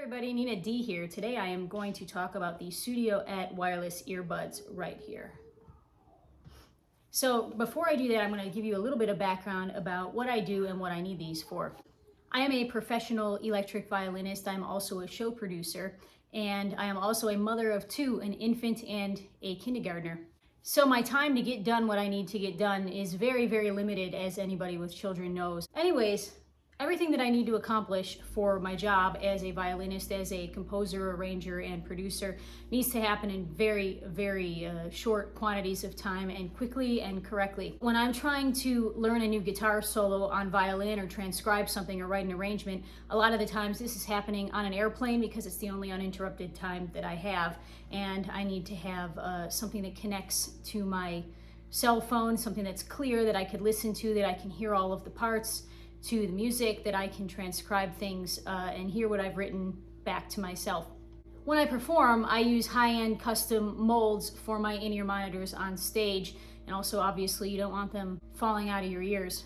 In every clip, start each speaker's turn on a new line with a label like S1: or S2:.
S1: everybody, Nina D here. Today I am going to talk about the Sudio ETT wireless earbuds right here. So before I do that, I'm going to give you a little bit of background about what I do and what I need these for. I am a professional electric violinist. I'm also a show producer, and I am also a mother of two, an infant and a kindergartner. So my time to get done what I need to get done is very, very limited, as anybody with children knows. Anyways, everything that I need to accomplish for my job as a violinist, as a composer, arranger, and producer needs to happen in very, very short quantities of time and quickly and correctly. When I'm trying to learn a new guitar solo on violin or transcribe something or write an arrangement, a lot of the times this is happening on an airplane because it's the only uninterrupted time that I have, and I need to have something that connects to my cell phone, something that's clear that I could listen to, that I can hear all of the parts, to the music, that I can transcribe things and hear what I've written back to myself. When I perform, I use high-end custom molds for my in-ear monitors on stage, and also obviously you don't want them falling out of your ears.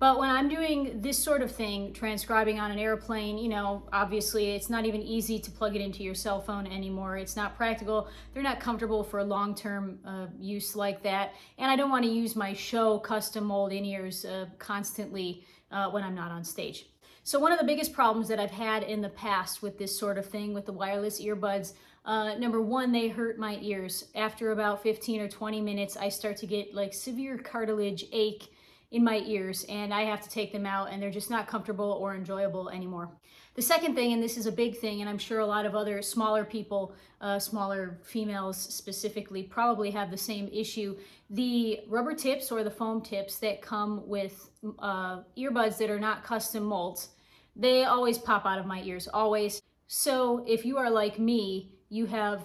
S1: But when I'm doing this sort of thing, transcribing on an airplane, you know, obviously it's not even easy to plug it into your cell phone anymore. It's not practical. They're not comfortable for long-term use like that. And I don't want to use my show custom mold in-ears constantly when I'm not on stage. So one of the biggest problems that I've had in the past with this sort of thing, with the wireless earbuds, number one, they hurt my ears. After about 15 or 20 minutes, I start to get like severe cartilage ache in my ears, and I have to take them out, and they're just not comfortable or enjoyable anymore. The second thing, and this is a big thing, and I'm sure a lot of other smaller people, smaller females specifically, probably have the same issue. The rubber tips or the foam tips that come with earbuds that are not custom molds, they always pop out of my ears, always. So if you are like me, you have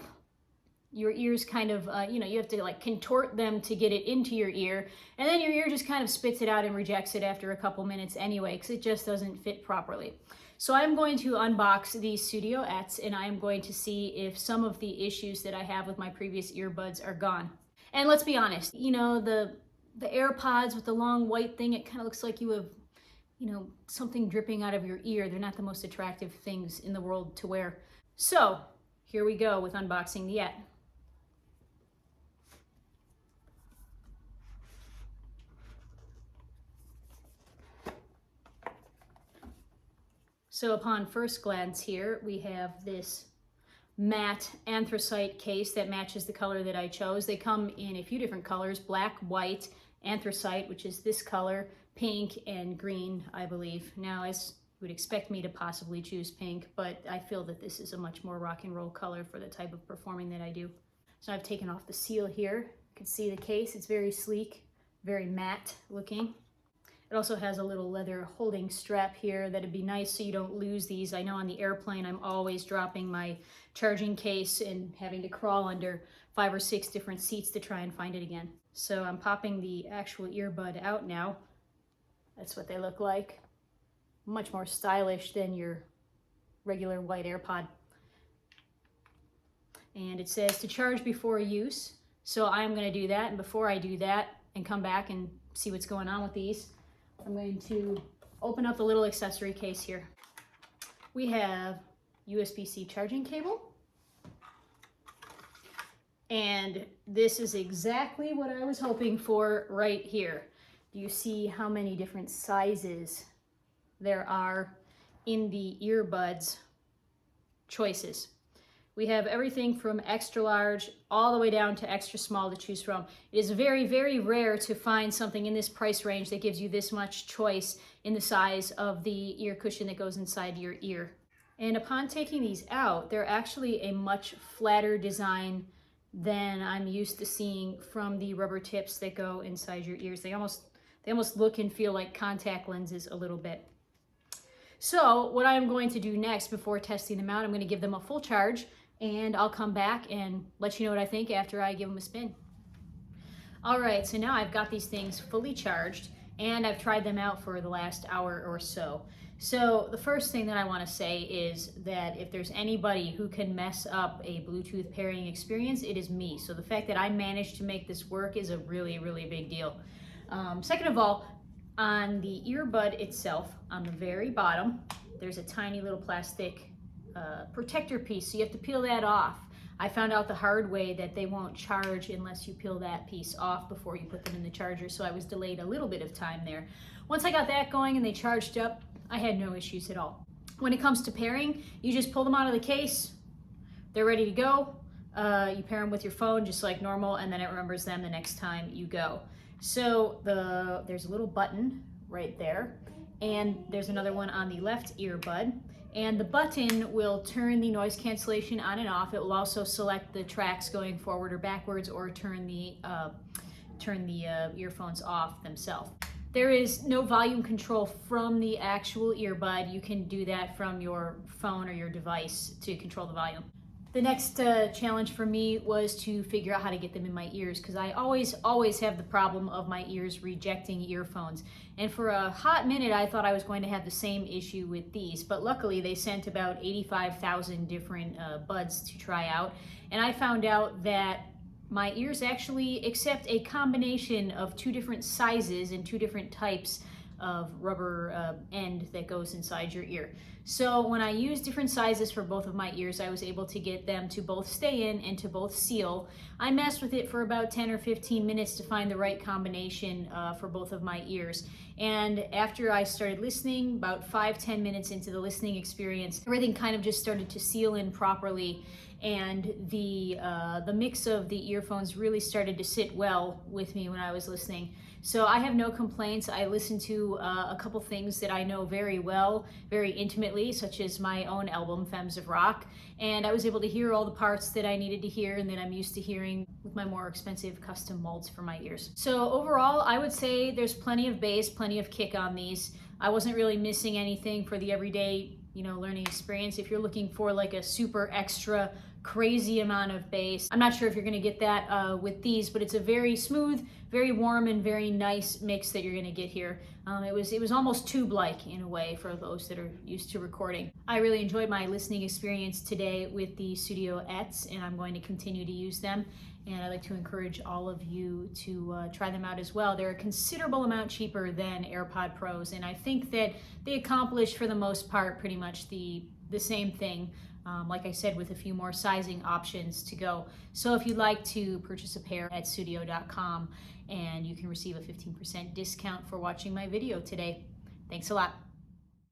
S1: your ears kind of, you have to like contort them to get it into your ear, and then your ear just kind of spits it out and rejects it after a couple minutes anyway, because it just doesn't fit properly. So I'm going to unbox these Sudio ETTs, and I'm going to see if some of the issues that I have with my previous earbuds are gone. And let's be honest, you know, the AirPods with the long white thing, it kind of looks like you have, something dripping out of your ear. They're not the most attractive things in the world to wear. So here we go with unboxing the ETT. So upon first glance here, we have this matte anthracite case that matches the color that I chose. They come in a few different colors: black, white, anthracite, which is this color, pink, and green, I believe. Now, as you would expect me to possibly choose pink, but I feel that this is a much more rock and roll color for the type of performing that I do. So I've taken off the seal here. You can see the case. It's very sleek, very matte looking. It also has a little leather holding strap here that'd be nice so you don't lose these. I know on the airplane I'm always dropping my charging case and having to crawl under 5 or 6 different seats to try and find it again. So I'm popping the actual earbud out now. That's what they look like. Much more stylish than your regular white AirPod. And it says to charge before use. So I'm going to do that, and before I do that and come back and see what's going on with these, I'm going to open up the little accessory case here. We have USB-C charging cable. And this is exactly what I was hoping for right here. Do you see how many different sizes there are in the earbuds choices? We have everything from extra large all the way down to extra small to choose from. It is very, very rare to find something in this price range that gives you this much choice in the size of the ear cushion that goes inside your ear. And upon taking these out, they're actually a much flatter design than I'm used to seeing from the rubber tips that go inside your ears. They almost look and feel like contact lenses a little bit. So what I'm going to do next before testing them out, I'm going to give them a full charge, and I'll come back and let you know what I think after I give them a spin. All right, so now I've got these things fully charged, and I've tried them out for the last hour or so. So the first thing that I want to say is that if there's anybody who can mess up a Bluetooth pairing experience, it is me. So the fact that I managed to make this work is a really, really big deal. Second of all, on the earbud itself, on the very bottom, there's a tiny little plastic protector piece, so you have to peel that off. I found out the hard way that they won't charge unless you peel that piece off before you put them in the charger, so I was delayed a little bit of time there. Once I got that going and they charged up, I had no issues at all. When it comes to pairing, you just pull them out of the case, they're ready to go. You pair them with your phone just like normal, and then it remembers them the next time you go. So there's a little button right there, and there's another one on the left earbud, and the button will turn the noise cancellation on and off. It will also select the tracks going forward or backwards, or turn the earphones off themselves. There is no volume control from the actual earbud. You can do that from your phone or your device to control the volume. The next challenge for me was to figure out how to get them in my ears, because I always have the problem of my ears rejecting earphones. And for a hot minute, I thought I was going to have the same issue with these, but luckily they sent about 85,000 different buds to try out. And I found out that my ears actually accept a combination of 2 different sizes and 2 different types of rubber end that goes inside your ear. So when I used different sizes for both of my ears, I was able to get them to both stay in and to both seal. I messed with it for about 10 or 15 minutes to find the right combination for both of my ears. And after I started listening, about 5-10 minutes into the listening experience, everything kind of just started to seal in properly, and the mix of the earphones really started to sit well with me when I was listening. So I have no complaints. I listened to a couple things that I know very well, very intimately, such as my own album, Femmes of Rock, and I was able to hear all the parts that I needed to hear and that I'm used to hearing with my more expensive custom molds for my ears. So overall, I would say there's plenty of bass, plenty of kick on these. I wasn't really missing anything for the everyday, learning experience. If you're looking for like a super extra crazy amount of bass, I'm not sure if you're gonna get that with these, but it's a very smooth, very warm, and very nice mix that you're gonna get here. It was almost tube-like in a way for those that are used to recording. I really enjoyed my listening experience today with the Sudio ETTs, and I'm going to continue to use them. And I'd like to encourage all of you to try them out as well. They're a considerable amount cheaper than AirPod Pros, and I think that they accomplish, for the most part, pretty much the same thing. Like I said, with a few more sizing options to go. So if you'd like to purchase a pair at Sudio.com, and you can receive a 15% discount for watching my video today. Thanks a lot.